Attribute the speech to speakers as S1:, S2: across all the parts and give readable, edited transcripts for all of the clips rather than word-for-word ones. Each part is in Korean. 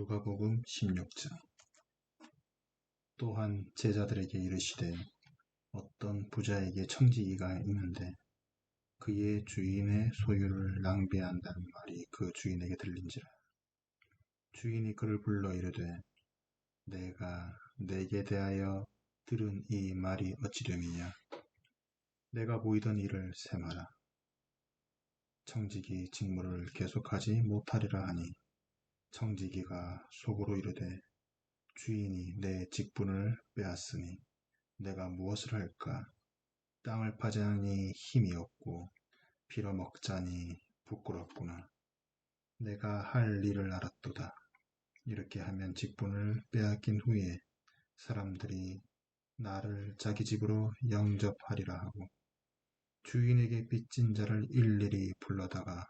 S1: 누가복음 16장. 또한 제자들에게 이르시되 어떤 부자에게 청지기가 있는데 그의 주인의 소유를 낭비한다는 말이 그 주인에게 들린지라. 주인이 그를 불러 이르되 내가 내게 대하여 들은 이 말이 어찌 됨이냐. 내가 보이던 일을 세마라. 청지기 직무를 계속하지 못하리라 하니 청지기가 속으로 이르되 주인이 내 직분을 빼앗으니 내가 무엇을 할까? 땅을 파자니 힘이 없고 빌어먹자니 부끄럽구나. 내가 할 일을 알았도다. 이렇게 하면 직분을 빼앗긴 후에 사람들이 나를 자기 집으로 영접하리라 하고 주인에게 빚진 자를 일일이 불러다가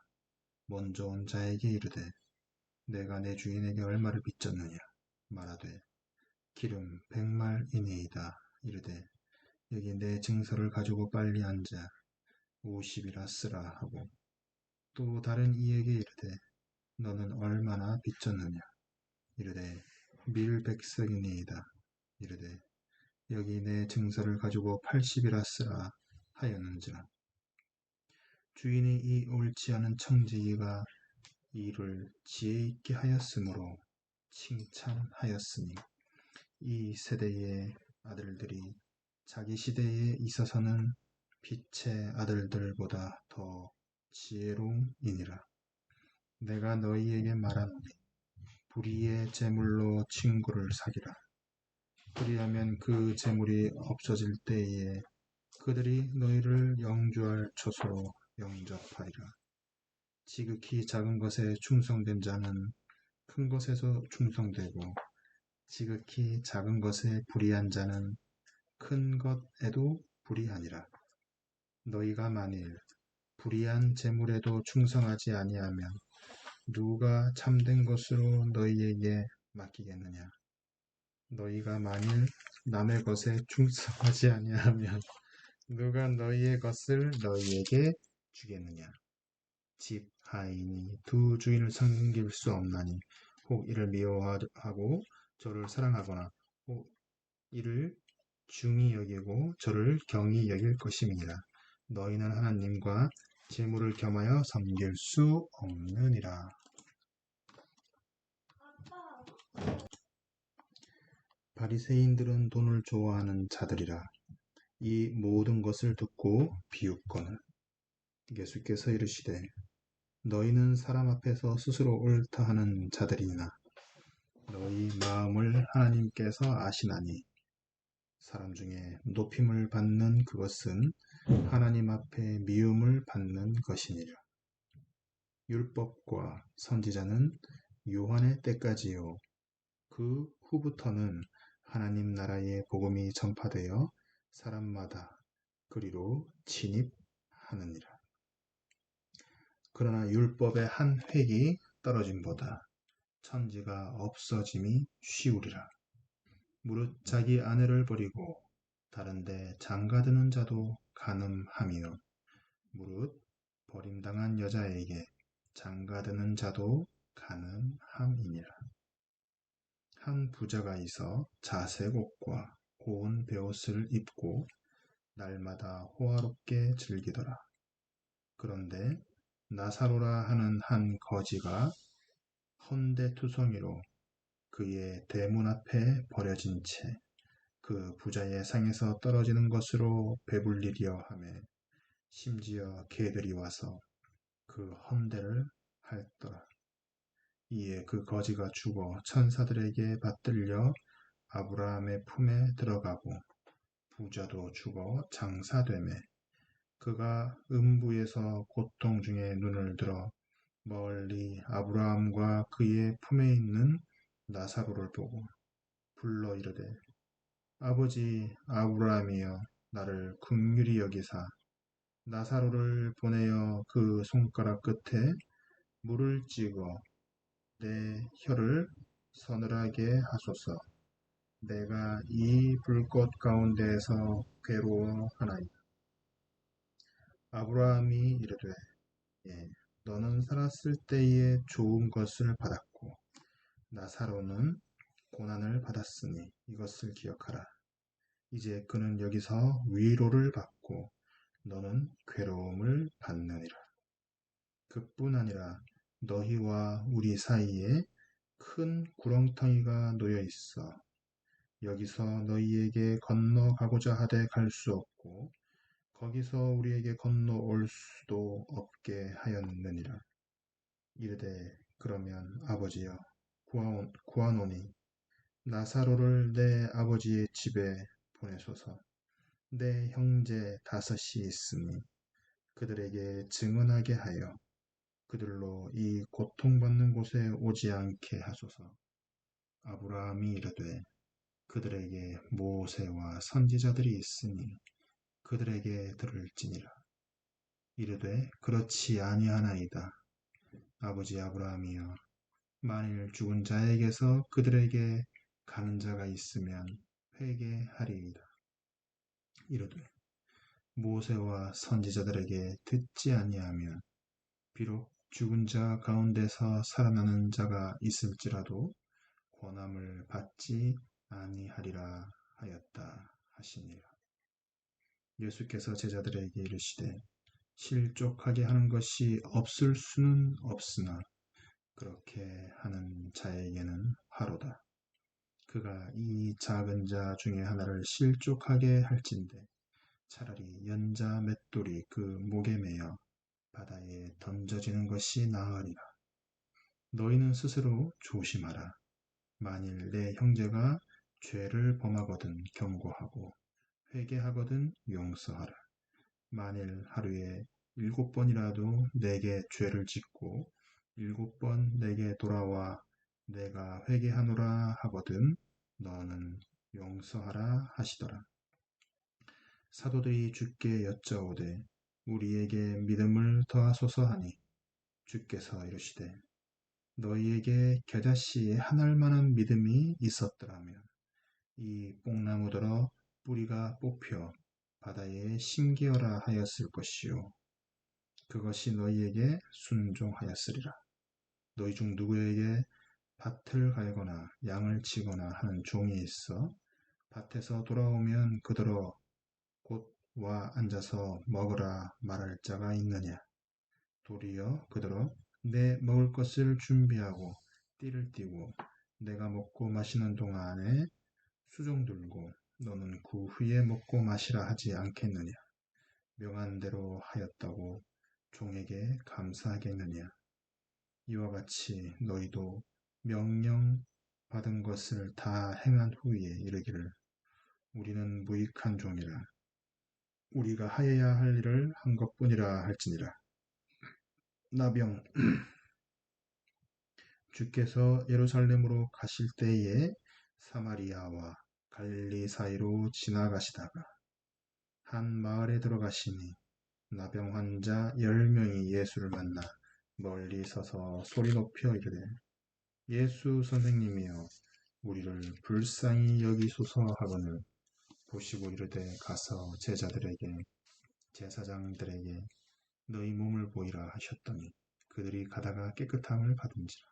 S1: 먼저 온 자에게 이르되 내가 내 주인에게 얼마를 빚졌느냐 말하되 기름 100말이니이다. 이르되 여기 내 증서를 가지고 빨리 앉아 50이라 쓰라 하고 또 다른 이에게 이르되 너는 얼마나 빚졌느냐. 이르되 밀백석이니이다. 이르되 여기 내 증서를 가지고 80이라 쓰라 하였는지라. 주인이 이 옳지 않은 청지기가 이를 지혜 있게 하였으므로 칭찬하였으니 이 세대의 아들들이 자기 시대에 있어서는 빛의 아들들보다 더 지혜로우니라. 내가 너희에게 말하노니 불의의 재물로 친구를 사귀라. 그리하면 그 재물이 없어질 때에 그들이 너희를 영주할 처소로 영접하리라. 지극히 작은 것에 충성된 자는 큰 것에서 충성되고 지극히 작은 것에 불의한 자는 큰 것에도 불의하니라. 너희가 만일 불의한 재물에도 충성하지 아니하면 누가 참된 것으로 너희에게 맡기겠느냐. 너희가 만일 남의 것에 충성하지 아니하면 누가 너희의 것을 너희에게 주겠느냐. 집 하인이 두 주인을 섬길 수 없나니 혹 이를 미워하고 저를 사랑하거나 혹 이를 중히 여기고 저를 경히 여길 것임이니라. 너희는 하나님과 재물을 겸하여 섬길 수 없느니라. 바리새인들은 돈을 좋아하는 자들이라. 이 모든 것을 듣고 비웃거늘 예수께서 이르시되 너희는 사람 앞에서 스스로 옳다 하는 자들이나 너희 마음을 하나님께서 아시나니 사람 중에 높임을 받는 그것은 하나님 앞에 미움을 받는 것이니라. 율법과 선지자는 요한의 때까지요. 그 후부터는 하나님 나라의 복음이 전파되어 사람마다 그리로 진입하느니라. 그러나 율법의 한 획이 떨어짐보다 천지가 없어짐이 쉬우리라. 무릇 자기 아내를 버리고 다른데 장가드는 자도 간음함이요 무릇 버림당한 여자에게 장가드는 자도 간음함이니라. 한 부자가 있어 자색 옷과 고운 베옷을 입고 날마다 호화롭게 즐기더라. 그런데 나사로라 하는 한 거지가 헌데투성이로 그의 대문 앞에 버려진 채 그 부자의 상에서 떨어지는 것으로 배불리려 하매 심지어 개들이 와서 그 헌데를 핥더라. 이에 그 거지가 죽어 천사들에게 받들려 아브라함의 품에 들어가고 부자도 죽어 장사되매 그가 음부에서 고통 중에 눈을 들어 멀리 아브라함과 그의 품에 있는 나사로를 보고 불러 이르되 아버지 아브라함이여 나를 긍휼히 여기사 나사로를 보내어 그 손가락 끝에 물을 찍어 내 혀를 서늘하게 하소서. 내가 이 불꽃 가운데에서 괴로워하나이다. 아브라함이 이르되 예, 너는 살았을 때에 좋은 것을 받았고 나사로는 고난을 받았으니 이것을 기억하라. 이제 그는 여기서 위로를 받고 너는 괴로움을 받느니라. 그뿐 아니라 너희와 우리 사이에 큰 구렁텅이가 놓여 있어 여기서 너희에게 건너가고자 하되 갈 수 없고 거기서 우리에게 건너올 수도 없게 하였느니라. 이르되 그러면 아버지여 구하노니 나사로를 내 아버지의 집에 보내소서. 내 형제 다섯이 있으니 그들에게 증언하게 하여 그들로 이 고통받는 곳에 오지 않게 하소서. 아브라함이 이르되 그들에게 모세와 선지자들이 있으니 그들에게 들을지니라. 이르되 그렇지 아니하나이다. 아버지 아브라함이여 만일 죽은 자에게서 그들에게 가는 자가 있으면 회개하리이다. 이르되 모세와 선지자들에게 듣지 아니하면 비록 죽은 자 가운데서 살아나는 자가 있을지라도 권함을 받지 아니하리라 하였다 하시니라. 예수께서 제자들에게 이르시되 실족하게 하는 것이 없을 수는 없으나 그렇게 하는 자에게는 화로다. 그가 이 작은 자 중에 하나를 실족하게 할진대 차라리 연자 맷돌이 그 목에 매여 바다에 던져지는 것이 나으리라. 너희는 스스로 조심하라. 만일 내 형제가 죄를 범하거든 경고하고 회개하거든 용서하라. 만일 하루에 7번이라도 내게 죄를 짓고 7번 내게 돌아와 내가 회개하노라 하거든 너는 용서하라 하시더라. 사도들이 주께 여짜오되 우리에게 믿음을 더하소서 하니 주께서 이르시되 너희에게 겨자씨 한 알만한 믿음이 있었더라면 이 뽕나무더러 뿌리가 뽑혀 바다에 심기어라 하였을 것이요 그것이 너희에게 순종하였으리라. 너희 중 누구에게 밭을 갈거나 양을 치거나 하는 종이 있어 밭에서 돌아오면 그더러 곧 와 앉아서 먹으라 말할 자가 있느냐. 도리어 그더러 내 먹을 것을 준비하고 띠를 띠고 내가 먹고 마시는 동안에 수종 들고 너는 그 후에 먹고 마시라 하지 않겠느냐. 명한 대로 하였다고 종에게 감사하겠느냐. 이와 같이 너희도 명령 받은 것을 다 행한 후에 이르기를 우리는 무익한 종이라 우리가 하여야 할 일을 한 것뿐이라 할지니라. 나병 주께서 예루살렘으로 가실 때에 사마리아와 갈릴리 사이로 지나가시다가 한 마을에 들어가시니 나병 환자 10명이 예수를 만나 멀리 서서 소리 높여 이르되 예수 선생님이여 우리를 불쌍히 여기소서 하거늘 보시고 이르되 가서 제사장들에게 너희 몸을 보이라 하셨더니 그들이 가다가 깨끗함을 받은지라.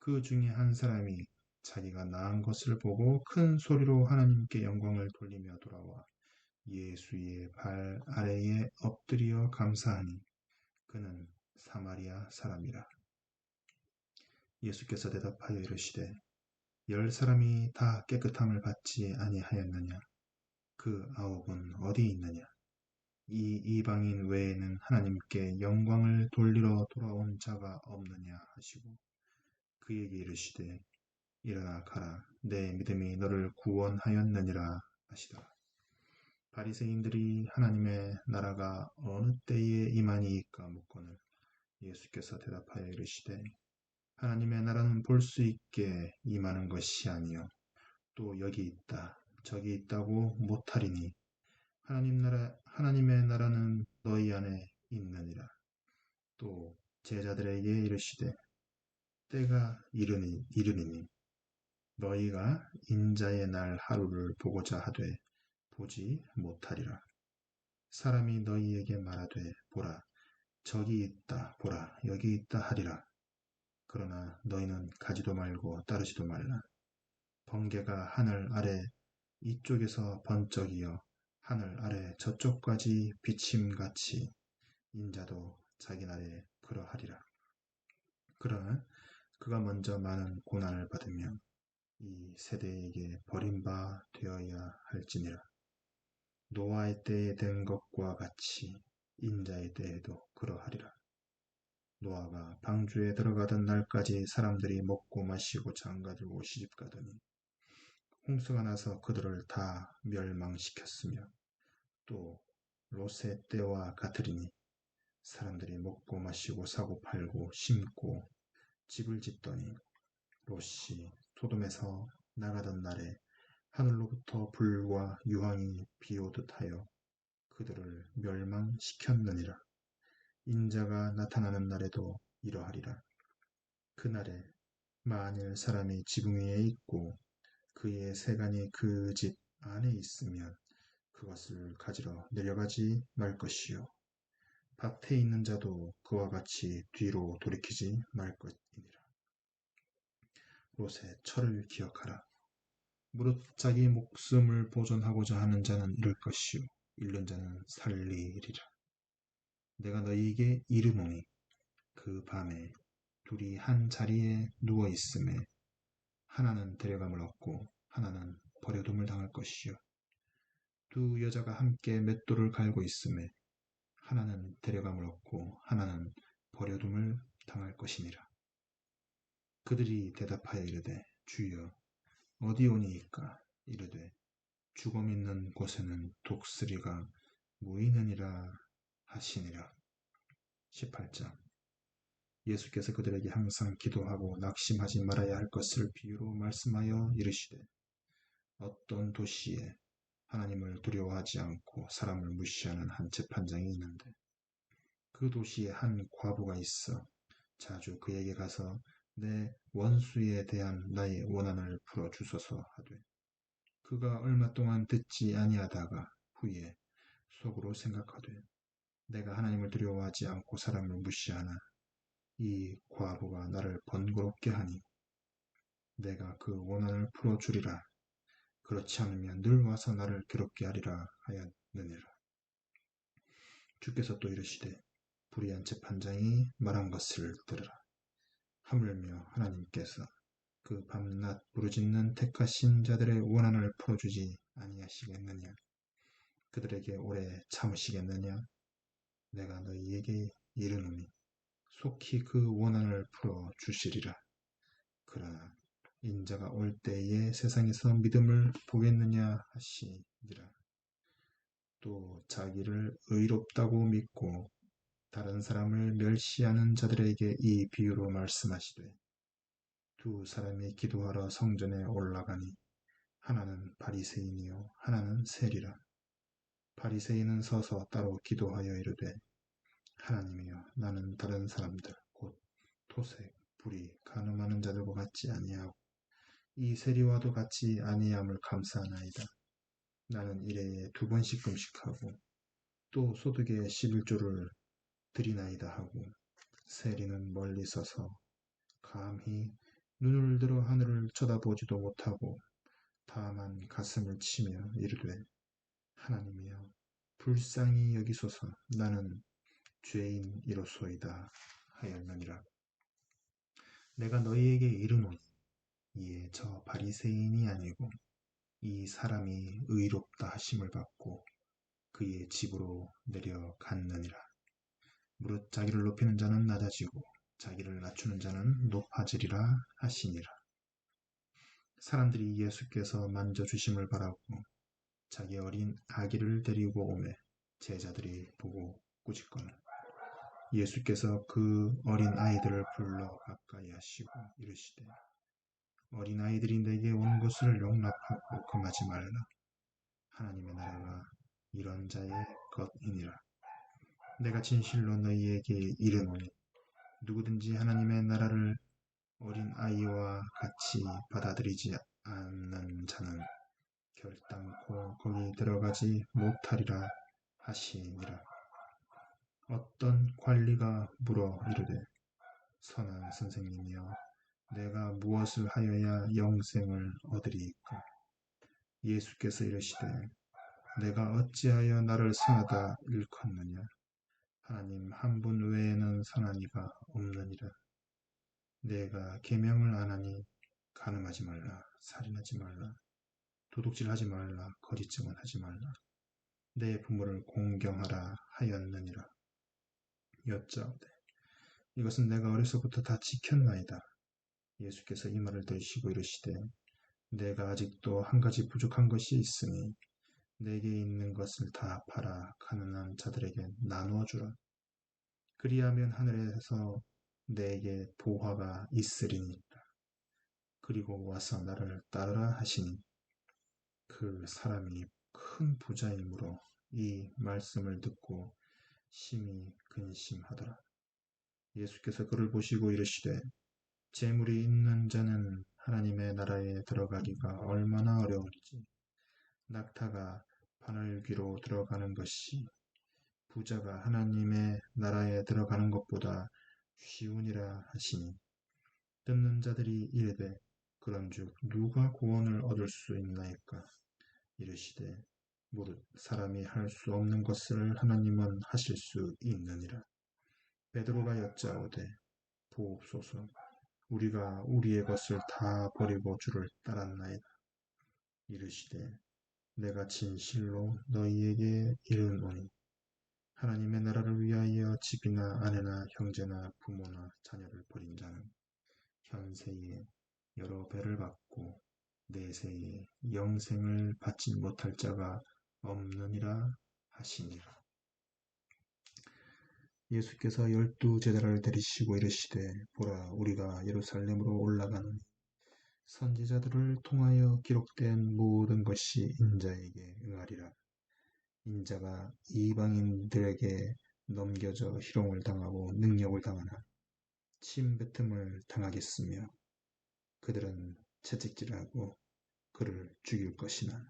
S1: 그 중에 한 사람이 자기가 나은 것을 보고 큰 소리로 하나님께 영광을 돌리며 돌아와 예수의 발 아래에 엎드려 감사하니 그는 사마리아 사람이라. 예수께서 대답하여 이르시되 10사람이 다 깨끗함을 받지 아니하였느냐. 그 9은 어디 있느냐. 이 이방인 외에는 하나님께 영광을 돌리러 돌아온 자가 없느냐 하시고 그에게 이르시되 일어나 가라. 내 믿음이 너를 구원하였느니라 하시더라. 바리새인들이 하나님의 나라가 어느 때에 임하니이까 묻거늘 예수께서 대답하여 이르시되 하나님의 나라는 볼 수 있게 임하는 것이 아니요 또 여기 있다 저기 있다고 못하리니 하나님의 나라는 너희 안에 있느니라. 또 제자들에게 이르시되 때가 이르니니 너희가 인자의 날 하루를 보고자 하되 보지 못하리라. 사람이 너희에게 말하되 보라 저기 있다 보라 여기 있다 하리라. 그러나 너희는 가지도 말고 따르지도 말라. 번개가 하늘 아래 이쪽에서 번쩍이어 하늘 아래 저쪽까지 비침같이 인자도 자기 날에 그러하리라. 그러나 그가 먼저 많은 고난을 받으며 이 세대에게 버림바 되어야 할지니라. 노아의 때에 된 것과 같이 인자의 때에도 그러하리라. 노아가 방주에 들어가던 날까지 사람들이 먹고 마시고 장가들고 시집가더니 홍수가 나서 그들을 다 멸망시켰으며 또 롯의 때와 같으리니 사람들이 먹고 마시고 사고 팔고 심고 집을 짓더니 롯이 소돔에서 나가던 날에 하늘로부터 불과 유황이 비오듯 하여 그들을 멸망시켰느니라. 인자가 나타나는 날에도 이러하리라. 그날에 만일 사람이 지붕 위에 있고 그의 세간이 그 집 안에 있으면 그것을 가지러 내려가지 말 것이요. 밭에 있는 자도 그와 같이 뒤로 돌이키지 말 것이니라. 롯의 철을 기억하라. 무릇 자기 목숨을 보존하고자 하는 자는 잃을 것이요 잃는 자는 살리리라. 내가 너희에게 이르노니 그 밤에 둘이 한 자리에 누워 있음에 하나는 데려감을 얻고 하나는 버려둠을 당할 것이요 두 여자가 함께 맷돌을 갈고 있음에 하나는 데려감을 얻고 하나는 버려둠을 당할 것이니라. 그들이 대답하여 이르되 주여 어디 오니이까? 이르되 죽음 있는 곳에는 독수리가 모이느니라 하시니라. 18장. 예수께서 그들에게 항상 기도하고 낙심하지 말아야 할 것을 비유로 말씀하여 이르시되 어떤 도시에 하나님을 두려워하지 않고 사람을 무시하는 한 재판장이 있는데 그 도시에 한 과부가 있어 자주 그에게 가서 내 원수에 대한 나의 원한을 풀어주소서 하되 그가 얼마 동안 듣지 아니하다가 후에 속으로 생각하되 내가 하나님을 두려워하지 않고 사람을 무시하나 이 과부가 나를 번거롭게 하니 내가 그 원한을 풀어주리라. 그렇지 않으면 늘 와서 나를 괴롭게 하리라 하였느니라. 주께서 또 이르시되 불의한 재판장이 말한 것을 들으라. 하물며 하나님께서 그 밤낮 부르짖는 택하신 자들의 원한을 풀어주지 아니하시겠느냐? 그들에게 오래 참으시겠느냐? 내가 너희에게 이르노니 속히 그 원한을 풀어주시리라. 그러나 인자가 올 때에 세상에서 믿음을 보겠느냐 하시니라. 또 자기를 의롭다고 믿고 다른 사람을 멸시하는 자들에게 이 비유로 말씀하시되 두 사람이 기도하러 성전에 올라가니 하나는 바리새인이요 하나는 세리라. 바리새인은 서서 따로 기도하여 이르되 하나님이여 나는 다른 사람들 곧 토색, 불의, 간음하는 자들과 같지 아니하고 이 세리와도 같지 아니함을 감사하나이다. 나는 일해에 2번씩 금식하고 또 소득의 11조를 드리나이다 하고 세리는 멀리 서서 감히 눈을 들어 하늘을 쳐다보지도 못하고 다만 가슴을 치며 이르되 하나님이여 불쌍히 여기소서 나는 죄인이로소이다 하였느니라. 내가 너희에게 이르노니 이에 저 바리새인이 아니고 이 사람이 의롭다 하심을 받고 그의 집으로 내려갔느니라. 무릇 자기를 높이는 자는 낮아지고 자기를 낮추는 자는 높아지리라 하시니라. 사람들이 예수께서 만져주심을 바라고 자기 어린 아기를 데리고 오매 제자들이 보고 꾸짖거늘 예수께서 그 어린 아이들을 불러 가까이 하시고 이르시되 어린 아이들이 내게 온 것을 용납하고 금하지 말라. 하나님의 나라가 이런 자의 것이니라. 내가 진실로 너희에게 이르노니 누구든지 하나님의 나라를 어린 아이와 같이 받아들이지 않는 자는 결단코 거기 들어가지 못하리라 하시니라. 어떤 관리가 물어 이르되 선한 선생님이여, 내가 무엇을 하여야 영생을 얻으리이까? 예수께서 이르시되, 내가 어찌하여 나를 선하다 일컫느냐? 하나님 한 분 외에는 선한 이가 없느니라. 내가 계명을 안 하니 간음하지 말라, 살인하지 말라, 도둑질하지 말라, 거짓 증언하지 말라, 내 부모를 공경하라 하였느니라. 여짜오되, 이것은 내가 어려서부터 다 지켰나이다. 예수께서 이 말을 들으시고 이르시되, 내가 아직도 한 가지 부족한 것이 있으니 내게 있는 것을 다 팔아 가난한 자들에게 나누어 주라. 그리하면 하늘에서 내게 보화가 있으리니라. 그리고 와서 나를 따르라 하시니, 그 사람이 큰 부자이므로 이 말씀을 듣고 심히 근심하더라. 예수께서 그를 보시고 이르시되, 재물이 있는 자는 하나님의 나라에 들어가기가 얼마나 어려운지, 낙타가 바늘귀로 들어가는 것이 부자가 하나님의 나라에 들어가는 것보다 쉬우니라 하시니, 듣는 자들이 이르되, 그런즉 누가 구원을 얻을 수 있나이까? 이르시되, 무릇 사람이 할 수 없는 것을 하나님은 하실 수 있느니라. 베드로가 여짜오되, 보옵소서, 우리가 우리의 것을 다 버리고 주를 따랐나이다. 이르시되, 내가 진실로 너희에게 이르노니, 하나님의 나라를 위하여 집이나 아내나 형제나 부모나 자녀를 버린 자는 현세에 여러 배를 받고 내세에 영생을 받지 못할 자가 없느니라 하시니라. 예수께서 12제자를 데리시고 이르시되, 보라, 우리가 예루살렘으로 올라가는 선지자들을 통하여 기록된 모든 것이 인자에게 응하리라. 인자가 이방인들에게 넘겨져 희롱을 당하고 능력을 당하나 침뱉음을 당하겠으며, 그들은 채찍질하고 그를 죽일 것이나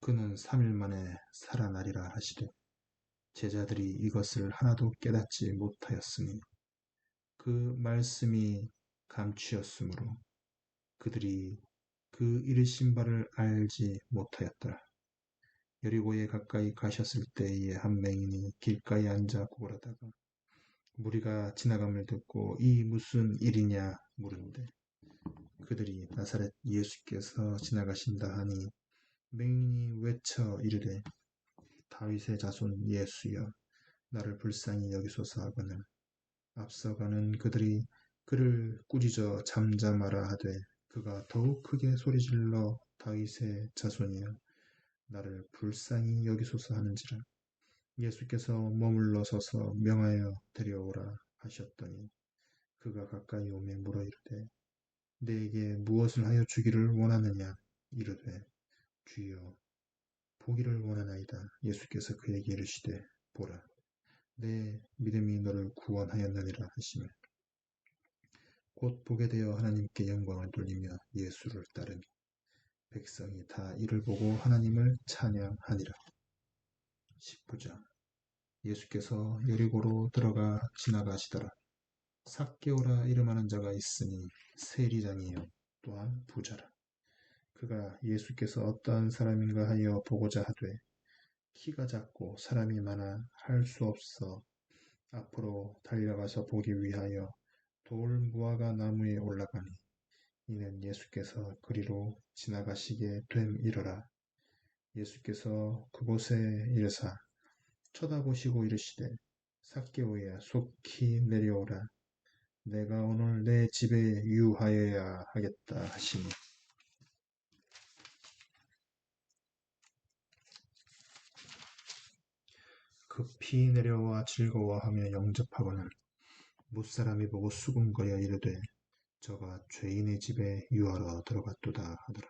S1: 그는 3일 만에 살아나리라 하시되, 제자들이 이것을 하나도 깨닫지 못하였으니 그 말씀이 감추었으므로 그들이 그 이르신 바를 알지 못하였더라. 여리고에 가까이 가셨을 때에 한 맹인이 길가에 앉아 구걸하다가 무리가 지나감을 듣고 이 무슨 일이냐 물은데, 그들이 나사렛 예수께서 지나가신다 하니 맹인이 외쳐 이르되, 다윗의 자손 예수여, 나를 불쌍히 여기소서 하거늘, 앞서가는 그들이 그를 꾸짖어 잠잠하라 하되, 그가 더욱 크게 소리질러 다윗의 자손이여, 나를 불쌍히 여기소서 하는지라. 예수께서 머물러 서서 명하여 데려오라 하셨더니, 그가 가까이 오매 물어 이르되, 내게 무엇을 하여 주기를 원하느냐? 이르되, 주여, 보기를 원하나이다. 예수께서 그에게 이르시되, 보라, 내 믿음이 너를 구원하였느니라 하시며, 곧 보게 되어 하나님께 영광을 돌리며 예수를 따르니 백성이 다 이를 보고 하나님을 찬양하니라. 19장. 예수께서 여리고로 들어가 지나가시더라. 삭개오라 이름하는 자가 있으니 세리장이요 또한 부자라. 그가 예수께서 어떠한 사람인가 하여 보고자 하되, 키가 작고 사람이 많아 할 수 없어 앞으로 달려가서 보기 위하여 돌 무화과 나무에 올라가니, 이는 예수께서 그리로 지나가시게 됨이러라. 예수께서 그곳에 이르사 쳐다보시고 이르시되, 삭개오야, 속히 내려오라. 내가 오늘 내 집에 유하여야 하겠다 하시니, 급히 내려와 즐거워하며 영접하거늘 무사람이 보고 수군거려 이르되, 저가 죄인의 집에 유하러 들어갔도다 하더라.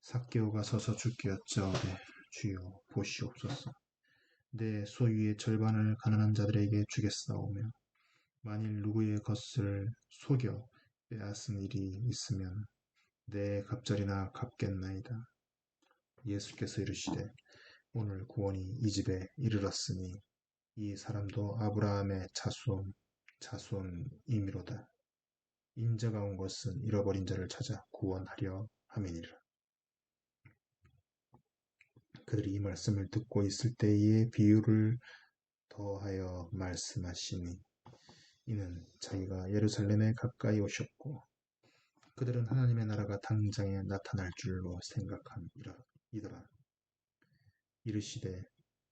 S1: 삭개오가 서서 주께 여짜오되, 주여, 보시옵소서. 내 소유의 절반을 가난한 자들에게 주겠사오며, 만일 누구의 것을 속여 빼앗은 일이 있으면 내 갑절이나 갚겠나이다. 예수께서 이르시되, 오늘 구원이 이 집에 이르렀으니 이 사람도 아브라함의 자손 자손임이로다. 인자가 온 것은 잃어버린 자를 찾아 구원하려 함이니라. 그들이 이 말씀을 듣고 있을 때에 비유를 더하여 말씀하시니 이는 자기가 예루살렘에 가까이 오셨고 그들은 하나님의 나라가 당장에 나타날 줄로 생각함이더라. 이르시되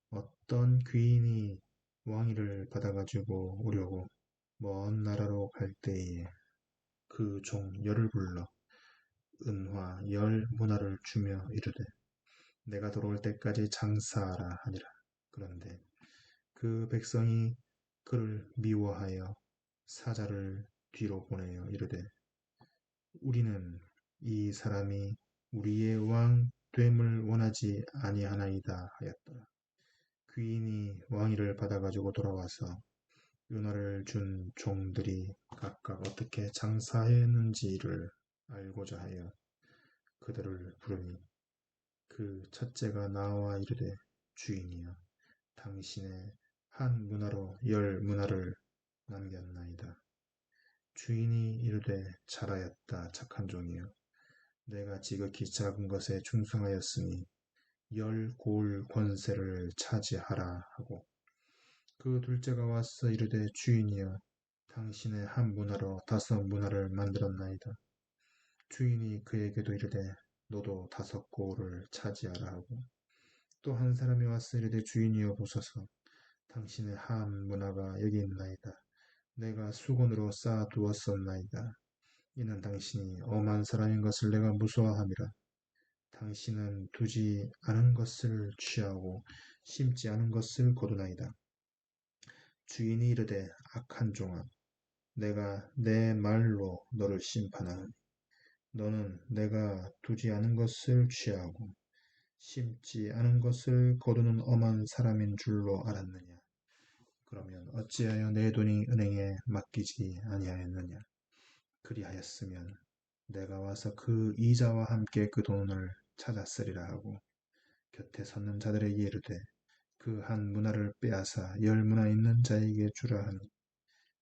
S1: 어떤 귀인이 왕위를 받아가지고 오려고 먼 나라로 갈 때에 그 종 열을 불러 은화 10문화를 주며 이르되 내가 돌아올 때까지 장사하라 하니라. 그런데 그 백성이 그를 미워하여 사자를 뒤로 보내어 이르되 우리는 이 사람이 우리의 왕 됨을 원하지 아니하나이다 하였더라. 귀인이 왕위를 받아가지고 돌아와서 은화를 준 종들이 각각 어떻게 장사했는지를 알고자 하여 그들을 부르니 그 첫째가 나와 이르되 주인이여 당신의 한 문화로 10문화를 남겼나이다. 주인이 이르되 잘하였다 착한 종이여 내가 지극히 작은 것에 충성하였으니 10고을 권세를 차지하라 하고 그 둘째가 와서 이르되 주인이여 당신의 한 문화로 5문화를 만들었나이다. 주인이 그에게도 이르되 너도 5고을을 차지하라 하고 또 한 사람이 와서 이르되 주인이여 보소서 당신의 한 문화가 여기 있나이다. 내가 수건으로 쌓아 두었었나이다. 이는 당신이 엄한 사람인 것을 내가 무서워함이라. 당신은 두지 않은 것을 취하고 심지 않은 것을 거두나이다. 주인이 이르되 악한 종아 내가 내 말로 너를 심판하노니 너는 내가 두지 않은 것을 취하고 심지 않은 것을 거두는 엄한 사람인 줄로 알았느냐. 그러면 어찌하여 내 돈이 은행에 맡기지 아니하였느냐. 그리하였으면 내가 와서 그 이자와 함께 그 돈을 찾았으리라 하고 곁에 섰는 자들에게 이르되 그 한 문화를 빼앗아 10문화 있는 자에게 주라 하니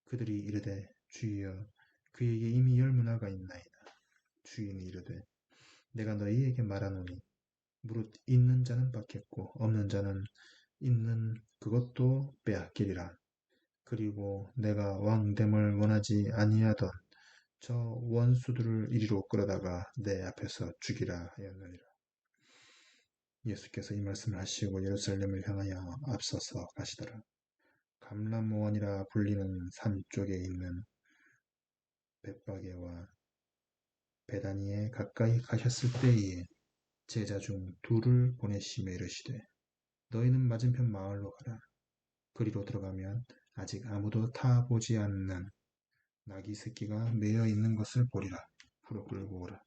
S1: 그들이 이르되 주여 그에게 이미 10문화가 있나이다. 주인이 이르되 내가 너희에게 말하노니 무릇 있는 자는 받겠고 없는 자는 있는 그것도 빼앗기리라. 그리고 내가 왕됨을 원하지 아니하던 저 원수들을 이리로 끌어다가 내 앞에서 죽이라 하였느니라. 예수께서 이 말씀을 하시고 예루살렘을 향하여 앞서서 가시더라. 감람원이라 불리는 산 쪽에 있는 벳바게와 베다니에 가까이 가셨을 때에 제자 중 둘을 보내시며 이르시되 너희는 맞은편 마을로 가라. 그리로 들어가면 아직 아무도 타보지 않는 나귀 새끼가 매여 있는 것을 보리라. 풀어 끌고 오라.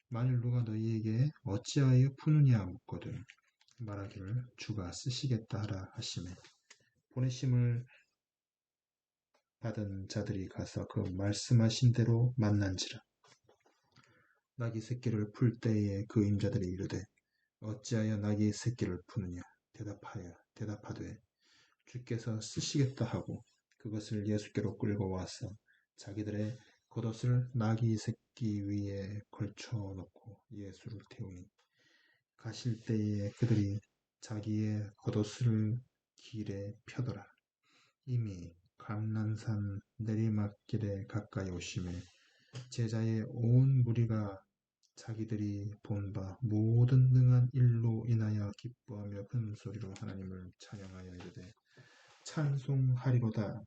S1: 만일 누가 너희에게 어찌하여 푸느냐 묻거든 말하기를 주가 쓰시겠다 하라 하시매 보내심을 받은 자들이 가서 그 말씀하신 대로 만난지라. 나귀 새끼를 풀 때에 그 임자들이 이르되 어찌하여 나귀 새끼를 푸느냐 대답하되 주께서 쓰시겠다 하고 그것을 예수께로 끌고 와서 자기들의 겉옷을 나귀 새끼 위에 걸쳐 놓고 예수를 태우니 가실 때에 그들이 자기의 겉옷을 길에 펴더라. 이미 감난산 내리막길에 가까이 오심에 제자의 온 무리가 자기들이 본 바 모든 능한 일로 인하여 기뻐하며 큰 소리로 하나님을 찬양하여 이르되 찬송하리로다.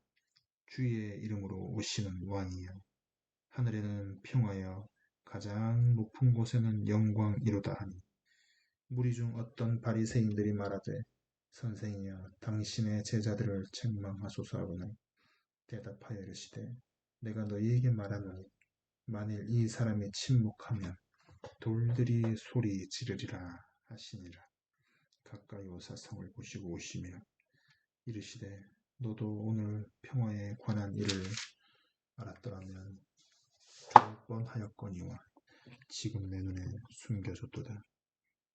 S1: 주의 이름으로 오시는 왕이여 하늘에는 평하여 가장 높은 곳에는 영광이로다 하니 무리 중 어떤 바리새인들이 말하되 선생이여 당신의 제자들을 책망하소서 하거늘 대답하여 이르시되 내가 너희에게 말하노니 만일 이 사람이 침묵하면 돌들이 소리 지르리라 하시니라. 가까이 오사 성을 보시고 오시며 이르시되 너도 오늘 평화에 관한 일을 알았더라면 좋을 뻔하였거니와 지금 내 눈에 숨겨졌도다.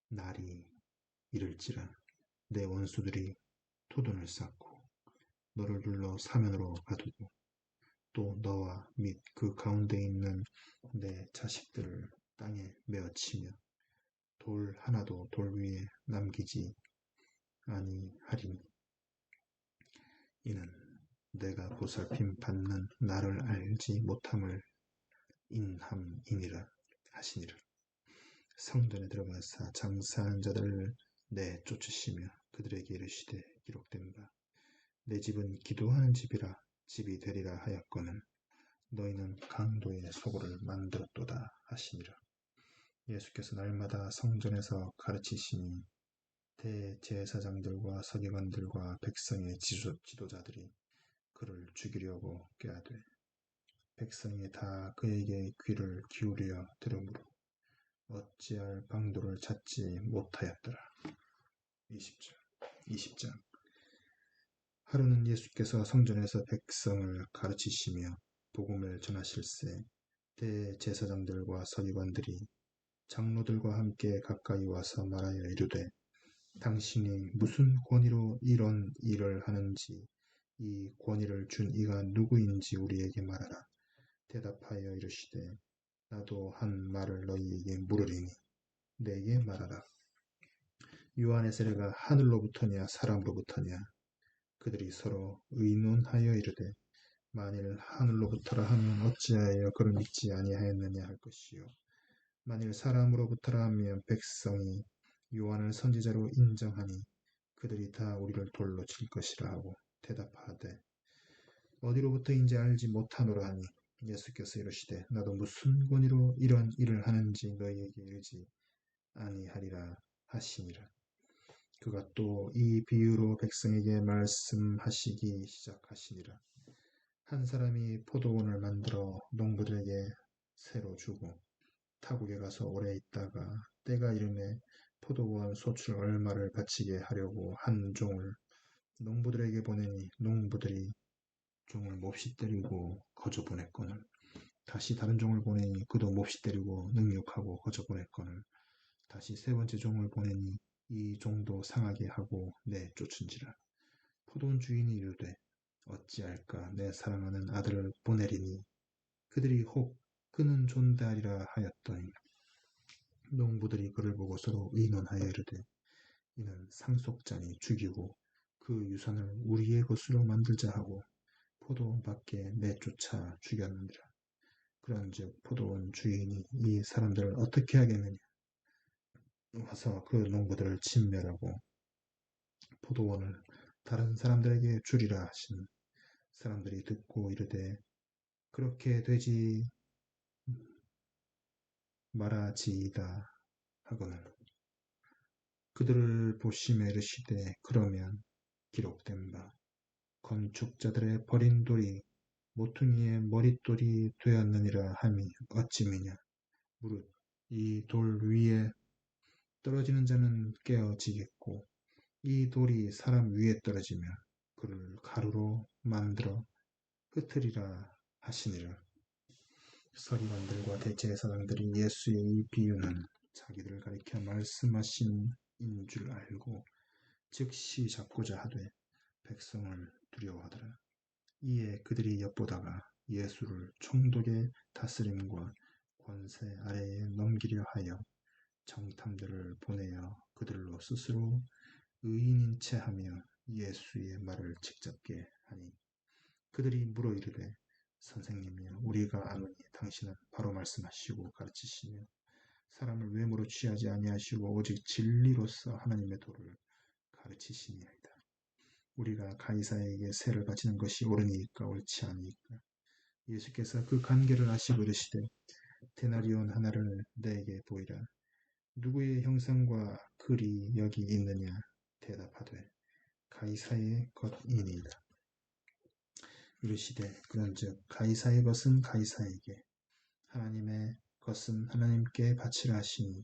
S1: 날이 이를지라 내 원수들이 토둔을 쌓고 너를 눌러 사면으로 가두고 또 너와 및 그 가운데 있는 내 자식들을 땅에 메어치며 돌 하나도 돌 위에 남기지 아니하리니 이는 내가 보살핌 받는 나를 알지 못함을 인함이니라 하시니라. 성전에 들어가사 장사하는 자들을 내쫓으시며 그들에게 이르시되 기록된 바 내 집은 기도하는 집이라 집이 되리라 하였거늘 너희는 강도의 소굴을 만들었도다 하시니라. 예수께서 날마다 성전에서 가르치시니 대제사장들과 서기관들과 백성의 지도자들이 그를 죽이려고 꾀하되 백성이 다 그에게 귀를 기울여 들으므로 어찌할 방도를 찾지 못하였더라. 20장 하루는 예수께서 성전에서 백성을 가르치시며 복음을 전하실세 대제사장들과 서기관들이 장로들과 함께 가까이 와서 말하여 이르되 당신이 무슨 권위로 이런 일을 하는지 이 권위를 준 이가 누구인지 우리에게 말하라. 대답하여 이르시되 나도 한 말을 너희에게 물으리니 내게 말하라. 요한의 세례가 하늘로부터냐 사람으로부터냐. 그들이 서로 의논하여 이르되 만일 하늘로부터라 하면 어찌하여 그를 믿지 아니하였느냐 할 것이요 만일 사람으로부터라 하면 백성이 요한을 선지자로 인정하니 그들이 다 우리를 돌로 칠 것이라 하고 대답하되 어디로부터인지 알지 못하노라 하니 예수께서 이르시되 나도 무슨 권위로 이런 일을 하는지 너희에게 이르지 아니하리라 하시니라. 그가 또 이 비유로 백성에게 말씀하시기 시작하시니라. 한 사람이 포도원을 만들어 농부들에게 새로 주고 타국에 가서 오래 있다가 때가 이름에 포도원 소출 얼마를 바치게 하려고 한 종을 농부들에게 보내니 농부들이 종을 몹시 때리고 거저 보냈거늘 다시 다른 종을 보내니 그도 몹시 때리고 능욕하고 거저 보냈거늘 다시 세 번째 종을 보내니 이 종도 상하게 하고 내쫓은지라. 포도원 주인이 이르되 어찌할까 내 사랑하는 아들을 보내리니 그들이 혹 그는 존대하리라 하였더니 농부들이 그를 보고 서로 의논하여 이르되 이는 상속자니 죽이고 그 유산을 우리의 것으로 만들자 하고 포도원 밖에 내쫓아 죽였느니라. 그런즉 포도원 주인이 이 사람들을 어떻게 하겠느냐. 와서 그 농부들을 진멸하고 포도원을 다른 사람들에게 주리라 하신. 사람들이 듣고 이르되 그렇게 되지 말아지이다 하거늘 그들을 보시며 이르시되 그러면 기록된 바 건축자들의 버린 돌이 모퉁이의 머릿돌이 되었느니라 함이 어찌미냐. 무릇 이 돌 위에 떨어지는 자는 깨어지겠고 이 돌이 사람 위에 떨어지면 그를 가루로 만들어 흩으리라 하시니라. 서기관들과 대제사장들이 예수의 이 비유는 자기들을 가리켜 말씀하신 인 줄 알고 즉시 잡고자 하되 백성을 두려워하더라. 이에 그들이 엿보다가 예수를 총독의 다스림과 권세 아래에 넘기려 하여 정탐들을 보내어 그들로 스스로 의인인 채 하며 예수의 말을 직잡게 하니 그들이 물어 이르되 선생님이여 우리가 아노니 당신은 바로 말씀하시고 가르치시며 사람을 외모로 취하지 아니하시고 오직 진리로서 하나님의 도를 가르치시니이다. 우리가 가이사에게 세를 바치는 것이 옳으니까 옳지 아니니까. 예수께서 그 관계를 아시고 이르시되 데나리온 하나를 내게 보이라. 누구의 형상과 글이 여기 있느냐. 대답하되 가이사의 것이니이다. 이르시되 그런즉 가이사의 것은 가이사에게 하나님의 것은 하나님께 바치라 하시니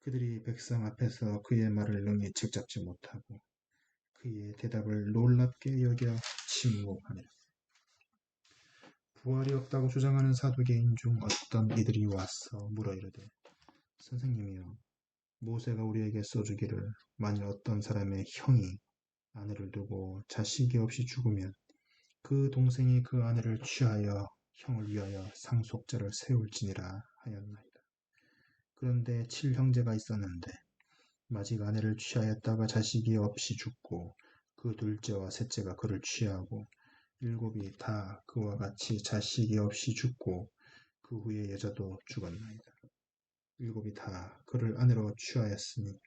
S1: 그들이 백성 앞에서 그의 말을 능히 책잡지 못하고 그의 대답을 놀랍게 여겨 침묵하니라. 부활이 없다고 주장하는 사두개인 중 어떤 이들이 와서 물어 이르되 선생님이여 모세가 우리에게 써주기를 만일 어떤 사람의 형이 아내를 두고 자식이 없이 죽으면 그 동생이 그 아내를 취하여 형을 위하여 상속자를 세울지니라 하였나이다. 그런데 칠형제가 있었는데 마직 아내를 취하였다가 자식이 없이 죽고 그 둘째와 셋째가 그를 취하고 일곱이 다 그와 같이 자식이 없이 죽고 그 후에 여자도 죽었나이다. 일곱이 다 그를 아내로 취하였으니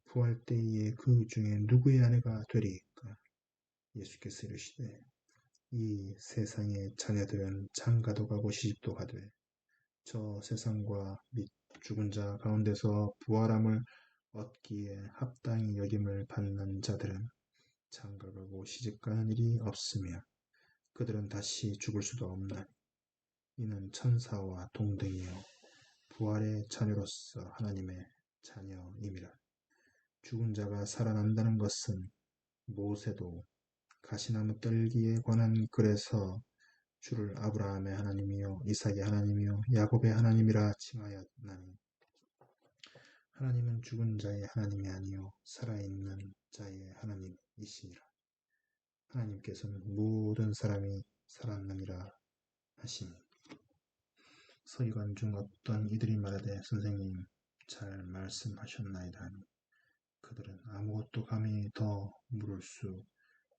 S1: 부활 때에 그 중에 누구의 아내가 되리이까? 예수께서 이르시되 이 세상의 자녀들은 장가도 가고 시집도 가되 저 세상과 및 죽은 자 가운데서 부활함을 얻기에 합당히 여김을 받는 자들은 장가가고 시집가는 일이 없으며 그들은 다시 죽을 수도 없나니 이는 천사와 동등이요 부활의 자녀로서 하나님의 자녀임이라. 죽은 자가 살아난다는 것은 모세도 가시나무 떨기에 관한 글에서 주를 아브라함의 하나님이요 이삭의 하나님이요 야곱의 하나님이라 칭하였나니 하나님은 죽은 자의 하나님이 아니요 살아있는 자의 하나님이시니라. 하나님께서는 모든 사람이 살았느니라 하시니. 서기관 중 어떤 이들이 말하되 선생님 잘 말씀하셨나이다 하니 그들은 아무것도 감히 더 물을 수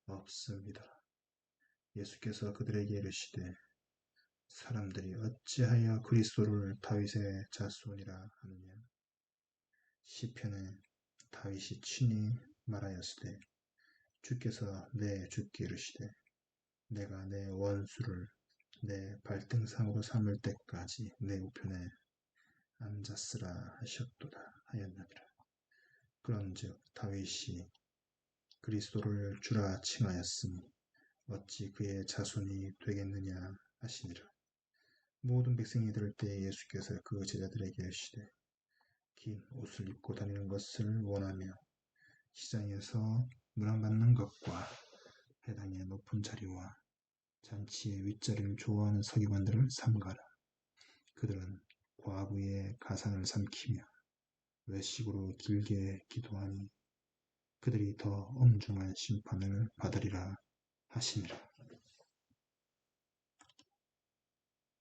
S1: 없습니다. 예수께서 그들에게 이르시되 사람들이 어찌하여 그리스도를 다윗의 자손이라 하느냐. 시편에 다윗이 친히 말하였으되 주께서 내 주께 이르시되 내가 내 원수를 내 발등상으로 삼을 때까지 내 우편에 앉았으라 하셨도다 하였느니라. 그런즉 다윗이 그리스도를 주라 칭하였으니 어찌 그의 자손이 되겠느냐 하시니라. 모든 백성이 들을 때에 예수께서 그 제자들에게 이르시되 긴 옷을 입고 다니는 것을 원하며 시장에서 문안받는 것과 회당의 높은 자리와 잔치의 윗자리를 좋아하는 서기관들을 삼가라. 그들은 과부의 가산을 삼키며 외식으로 길게 기도하니 그들이 더 엄중한 심판을 받으리라 하시니라.